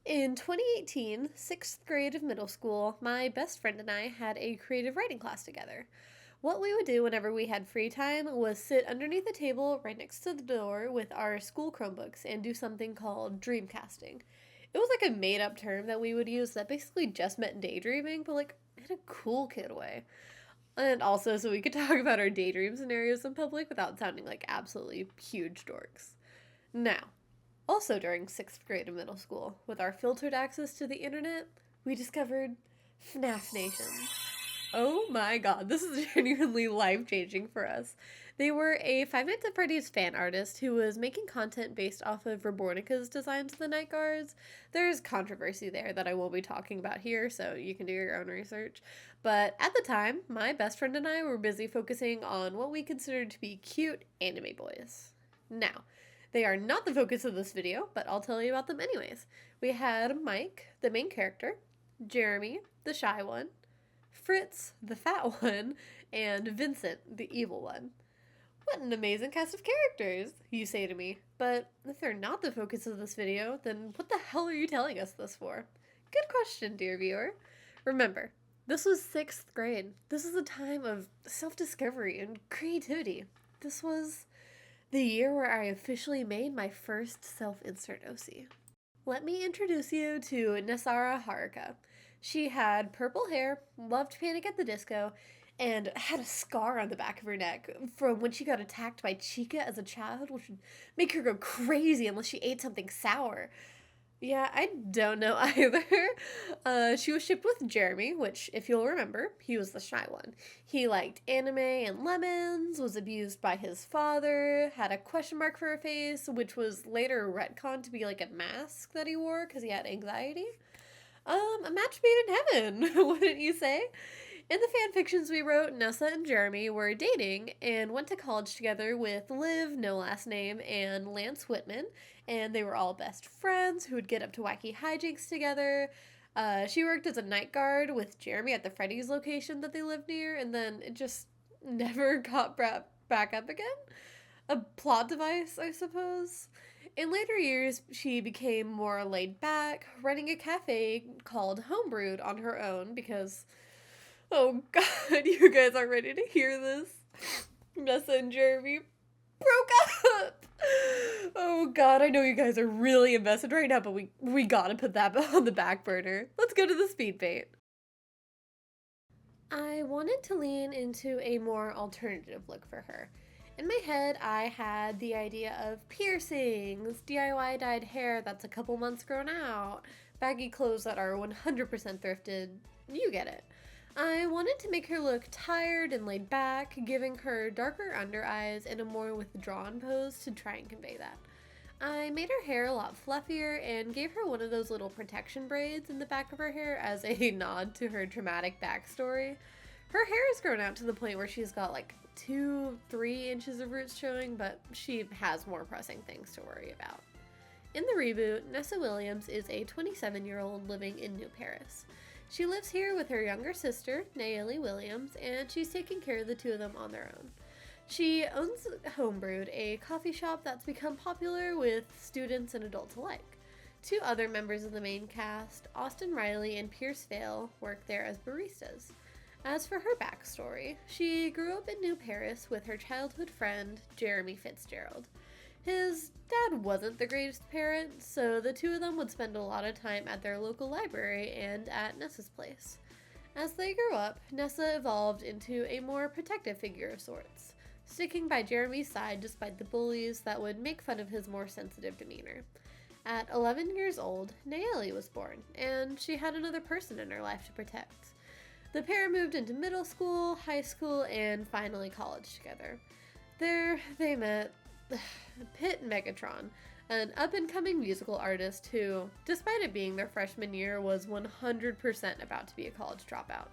In 2018, sixth grade of middle school, my best friend and I had a creative writing class together. What we would do whenever we had free time was sit underneath a table right next to the door with our school Chromebooks and do something called dreamcasting. It was like a made up term that we would use that basically just meant daydreaming, but like in a cool kid way. And also so we could talk about our daydream scenarios in public without sounding like absolutely huge dorks. Now, also during sixth grade of middle school, with our filtered access to the internet, we discovered FNAF Nation. Oh my god, this is genuinely life changing for us. They were a Five Nights at Freddy's fan artist who was making content based off of Rebornica's designs of the night guards. There's controversy there that I won't be talking about here, so you can do your own research. But at the time, my best friend and I were busy focusing on what we considered to be cute anime boys. Now, they are not the focus of this video, but I'll tell you about them anyways. We had Mike, the main character, Jeremy, the shy one, Fritz, the fat one, and Vincent, the evil one. What an amazing cast of characters, you say to me. But if they're not the focus of this video, then what the hell are you telling us this for? Good question, dear viewer. Remember, this was sixth grade. This is a time of self-discovery and creativity. This was the year where I officially made my first self-insert OC. Let me introduce you to Nessa Haruka. She had purple hair, loved Panic at the Disco, and had a scar on the back of her neck from when she got attacked by Chica as a child, which would make her go crazy unless she ate something sour. Yeah, I don't know either. She was shipped with Jeremy, which, if you'll remember, he was the shy one. He liked anime and lemons, was abused by his father, had a question mark for a face, which was later retconned to be like a mask that he wore because he had anxiety. A match made in heaven, wouldn't you say? In the fan fictions we wrote, Nessa and Jeremy were dating and went to college together with Liv, no last name, and Lance Whitman, and they were all best friends who would get up to wacky hijinks together. She worked as a night guard with Jeremy at the Freddy's location that they lived near, and then it just never got back up again. A plot device, I suppose. In later years, she became more laid back, running a cafe called Homebrewed on her own because, oh god, you guys aren't ready to hear this. Nessa and Jeremy broke up. Oh god, I know you guys are really invested right now, but we gotta put that on the back burner. Let's go to the speed bait. I wanted to lean into a more alternative look for her. In my head, I had the idea of piercings, DIY dyed hair that's a couple months grown out, baggy clothes that are 100% thrifted. You get it. I wanted to make her look tired and laid back, giving her darker under eyes and a more withdrawn pose to try and convey that. I made her hair a lot fluffier and gave her one of those little protection braids in the back of her hair as a nod to her dramatic backstory. Her hair has grown out to the point where she's got like 2-3 inches of roots showing, but she has more pressing things to worry about. In the reboot, Nessa Williams is a 27-year-old living in New Paris. She lives here with her younger sister, Nessa Williams, and she's taking care of the two of them on their own. She owns Homebrewed, a coffee shop that's become popular with students and adults alike. Two other members of the main cast, Austin Riley and Pierce Vale, work there as baristas. As for her backstory, she grew up in New Paris with her childhood friend, Jeremy Fitzgerald. His dad wasn't the greatest parent, so the two of them would spend a lot of time at their local library and at Nessa's place. As they grew up, Nessa evolved into a more protective figure of sorts, sticking by Jeremy's side despite the bullies that would make fun of his more sensitive demeanor. At 11 years old, Nayeli was born, and she had another person in her life to protect. The pair moved into middle school, high school, and finally college together. There, they met Pitt Megatron, an up-and-coming musical artist who, despite it being their freshman year, was 100% about to be a college dropout.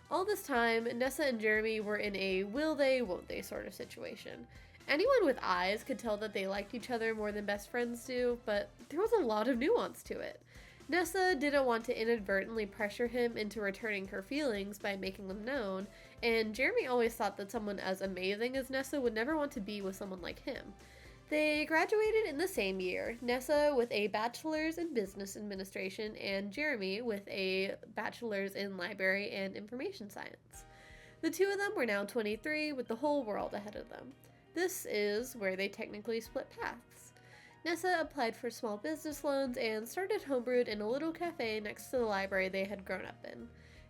All this time, Nessa and Jeremy were in a will they, won't they sort of situation. Anyone with eyes could tell that they liked each other more than best friends do, but there was a lot of nuance to it. Nessa didn't want to inadvertently pressure him into returning her feelings by making them known, and Jeremy always thought that someone as amazing as Nessa would never want to be with someone like him. They graduated in the same year, Nessa with a bachelor's in business administration and Jeremy with a bachelor's in library and information science. The two of them were now 23 with the whole world ahead of them. This is where they technically split paths. Nessa applied for small business loans and started homebrewed in a little cafe next to the library they had grown up in.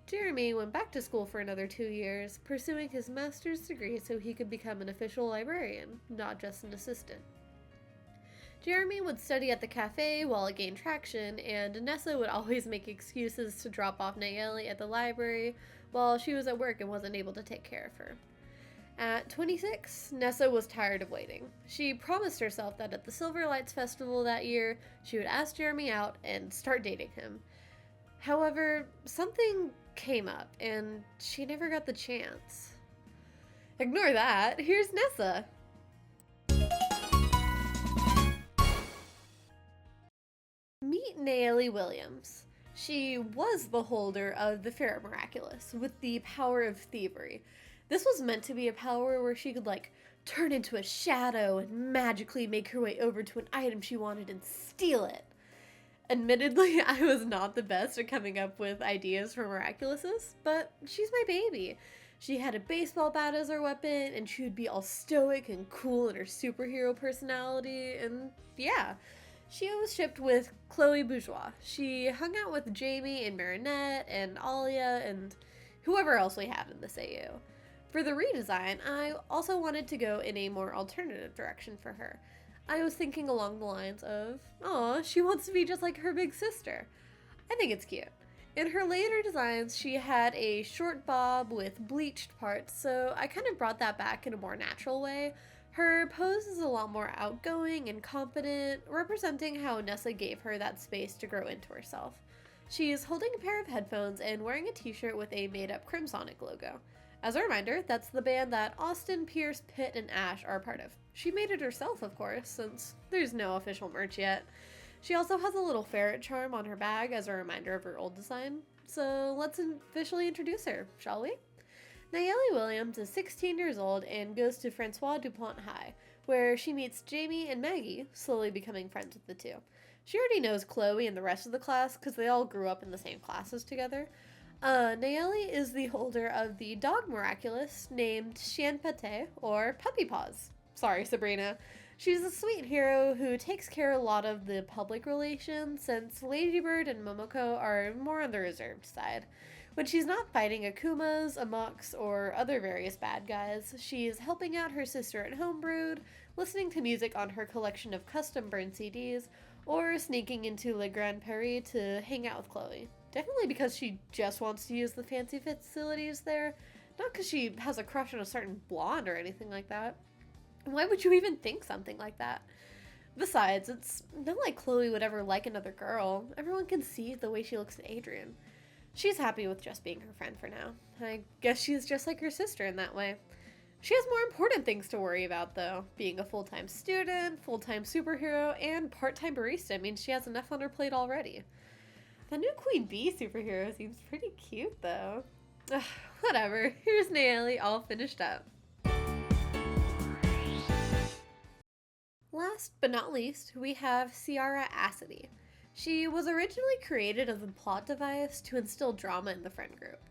Jeremy went back to school for another 2 years, pursuing his master's degree so he could become an official librarian, not just an assistant. Jeremy would study at the cafe while it gained traction, and Nessa would always make excuses to drop off Nayeli at the library while she was at work and wasn't able to take care of her. At 26, Nessa was tired of waiting. She promised herself that at the Silver Lights Festival that year, she would ask Jeremy out and start dating him. However, something came up, and she never got the chance. Ignore that, here's Nessa! Meet Nessa Williams. She was the holder of the fnaf+miraculous, with the power of thievery. This was meant to be a power where she could, turn into a shadow and magically make her way over to an item she wanted and steal it. Admittedly, I was not the best at coming up with ideas for miraculouses, but she's my baby. She had a baseball bat as her weapon, and she would be all stoic and cool in her superhero personality, and yeah. She was shipped with Chloe Bourgeois. She hung out with Jamie and Marinette and Alia and whoever else we have in this AU. For the redesign, I also wanted to go in a more alternative direction for her. I was thinking along the lines of, "Aw, she wants to be just like her big sister." I think it's cute. In her later designs, she had a short bob with bleached parts, so I kind of brought that back in a more natural way. Her pose is a lot more outgoing and confident, representing how Nessa gave her that space to grow into herself. She is holding a pair of headphones and wearing a t-shirt with a made-up Crimsonic logo. As a reminder, that's the band that Austin, Pierce, Pitt, and Ash are a part of. She made it herself, of course, since there's no official merch yet. She also has a little ferret charm on her bag as a reminder of her old design. So let's officially introduce her, shall we? Nessa Williams is 16 years old and goes to Francois Dupont High, where she meets Jamie and Maggie, slowly becoming friends with the two. She already knows Chloe and the rest of the class because they all grew up in the same classes together. Nayeli is the holder of the dog miraculous named Chien Pate, or Puppy Paws. Sorry, Sabrina. She's a sweet hero who takes care of a lot of the public relations, since Ladybird and Momoko are more on the reserved side. When she's not fighting Akumas, Amoks, or other various bad guys, she's helping out her sister at Homebrewed, listening to music on her collection of custom burned CDs, or sneaking into Le Grand Paris to hang out with Chloe. Definitely because she just wants to use the fancy facilities there, not because she has a crush on a certain blonde or anything like that. Why would you even think something like that? Besides, it's not like Chloe would ever like another girl. Everyone can see the way she looks at Adrian. She's happy with just being her friend for now. I guess she's just like her sister in that way. She has more important things to worry about, though. Being a full-time student, full-time superhero, and part-time barista means she has enough on her plate already. The new Queen Bee superhero seems pretty cute, though. Ugh, whatever. Here's Nayeli all finished up. Last but not least, we have Sara Acid. She was originally created as a plot device to instill drama in the friend group.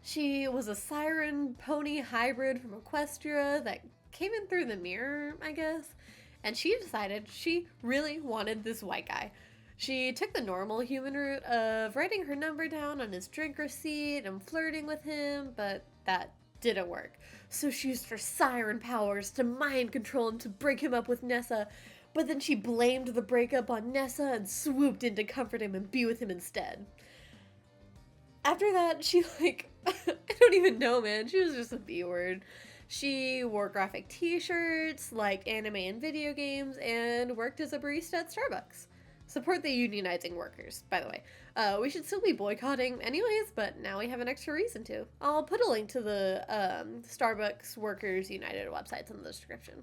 She was a siren pony hybrid from Equestria that came in through the mirror, I guess, and she decided she really wanted this white guy. She took the normal human route of writing her number down on his drink receipt and flirting with him, but that didn't work. So she used her siren powers to mind control him to break him up with Nessa, but then she blamed the breakup on Nessa and swooped in to comfort him and be with him instead. After that, she I don't even know, man. She was just a B-word. She wore graphic t-shirts, liked anime and video games, and worked as a barista at Starbucks. Support the unionizing workers, by the way. We should still be boycotting anyways, but now we have an extra reason to. I'll put a link to the Starbucks Workers United websites in the description.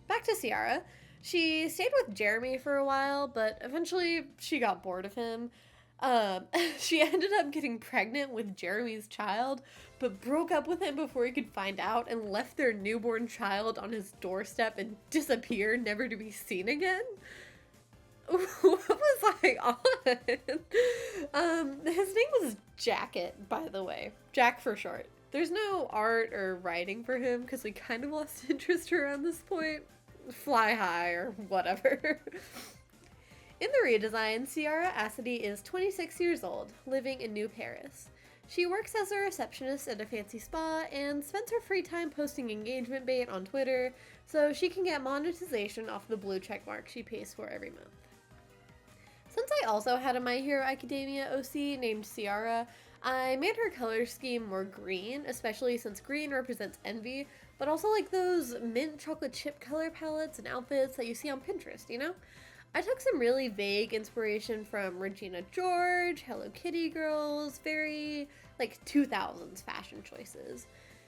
Back to Sara. She stayed with Jeremy for a while, but eventually she got bored of him. Um, she ended up getting pregnant with Jeremy's child, but broke up with him before he could find out and left their newborn child on his doorstep and disappeared, never to be seen again. What was I on? His name was Jacket, by the way. Jack for short. There's no art or writing for him because we kind of lost interest around this point. Fly high or whatever. In the redesign, Sara Acid is 26 years old, living in New Paris. She works as a receptionist at a fancy spa and spends her free time posting engagement bait on Twitter so she can get monetization off the blue checkmark she pays for every month. Since I also had a My Hero Academia OC named Ciara, I made her color scheme more green, especially since green represents envy, but also like those mint chocolate chip color palettes and outfits that you see on Pinterest, you know? I took some really vague inspiration from Regina George, Hello Kitty girls, very like 2000s fashion choices.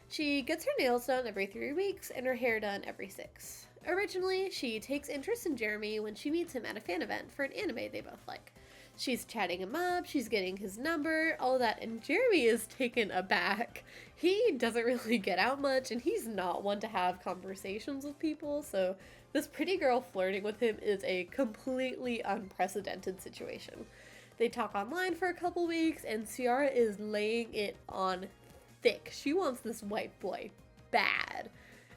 She gets her nails done every 3 weeks and her hair done every 6. Originally, she takes interest in Jeremy when she meets him at a fan event for an anime they both like. She's chatting him up, she's getting his number, all that, and Jeremy is taken aback. He doesn't really get out much, and he's not one to have conversations with people, so this pretty girl flirting with him is a completely unprecedented situation. They talk online for a couple weeks, and Ciara is laying it on thick. She wants this white boy bad.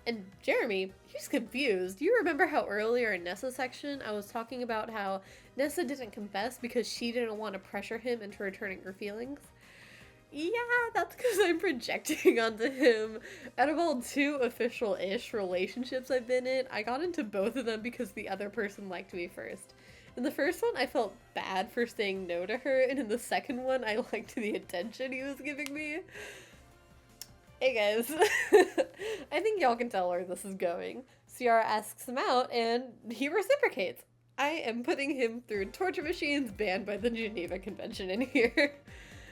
And Jeremy, he's confused. You remember how earlier in Nessa's section I was talking about how Nessa didn't confess because she didn't want to pressure him into returning her feelings? Yeah, that's because I'm projecting onto him. Out of all 2 official-ish relationships I've been in, I got into both of them because the other person liked me first. In the first one, I felt bad for saying no to her, and in the second one, I liked the attention he was giving me. Hey guys, I think y'all can tell where this is going. Ciara asks him out, and he reciprocates. I am putting him through torture machines banned by the Geneva Convention in here.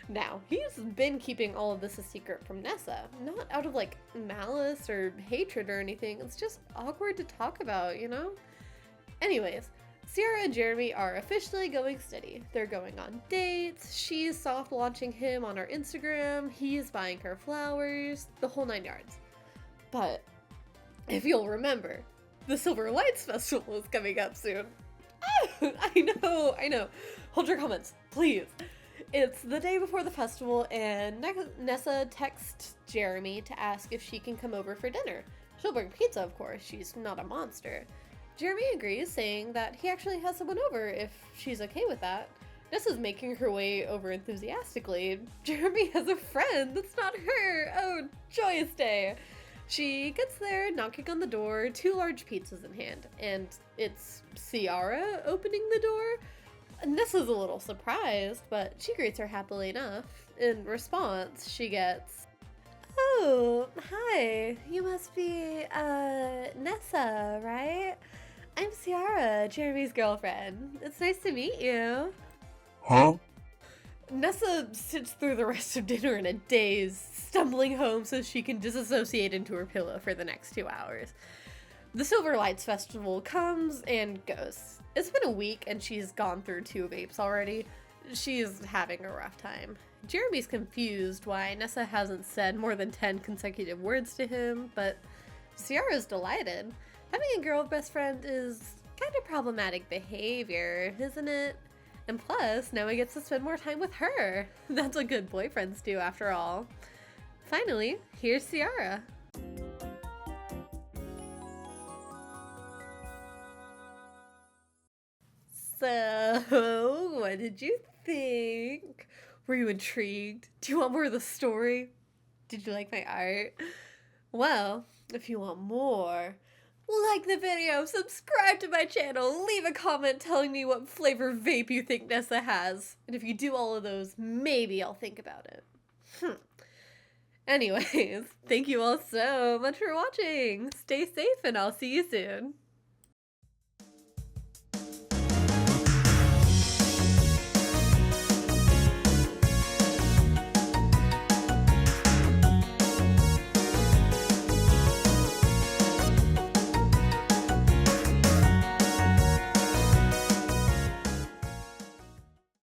Now, he's been keeping all of this a secret from Nessa, not out of like malice or hatred or anything, it's just awkward to talk about, you know? Anyways, Ciara and Jeremy are officially going steady. They're going on dates, she's soft launching him on her Instagram, he's buying her flowers, the whole 9 yards. But, if you'll remember, the Silver Lights Festival is coming up soon. I know. Hold your comments, please. It's the day before the festival, and Nessa texts Jeremy to ask if she can come over for dinner. She'll bring pizza, of course, she's not a monster. Jeremy agrees, saying that he actually has someone over if she's okay with that. Nessa's making her way over enthusiastically. Jeremy has a friend that's not her! Oh, joyous day! She gets there, knocking on the door, 2 large pizzas in hand, and it's Ciara opening the door. Nessa's a little surprised, but she greets her happily enough. In response, she gets, "Oh, hi, you must be, Nessa, right? I'm Ciara, Jeremy's girlfriend. It's nice to meet you." Huh? Nessa sits through the rest of dinner in a daze, stumbling home so she can disassociate into her pillow for the next 2 hours. The Silver Lights Festival comes and goes. It's been a week and she's gone through 2 vapes already. She's having a rough time. Jeremy's confused why Nessa hasn't said more than 10 consecutive words to him, but Ciara's delighted. Having a girl best friend is kind of problematic behavior, isn't it? And plus, now he gets to spend more time with her. That's what good boyfriends do, after all. Finally, here's Ciara. So, what did you think? Were you intrigued? Do you want more of the story? Did you like my art? Well, if you want more, like the video, subscribe to my channel, leave a comment telling me what flavor vape you think Nessa has. And if you do all of those, maybe I'll think about it. Anyways, thank you all so much for watching. Stay safe and I'll see you soon.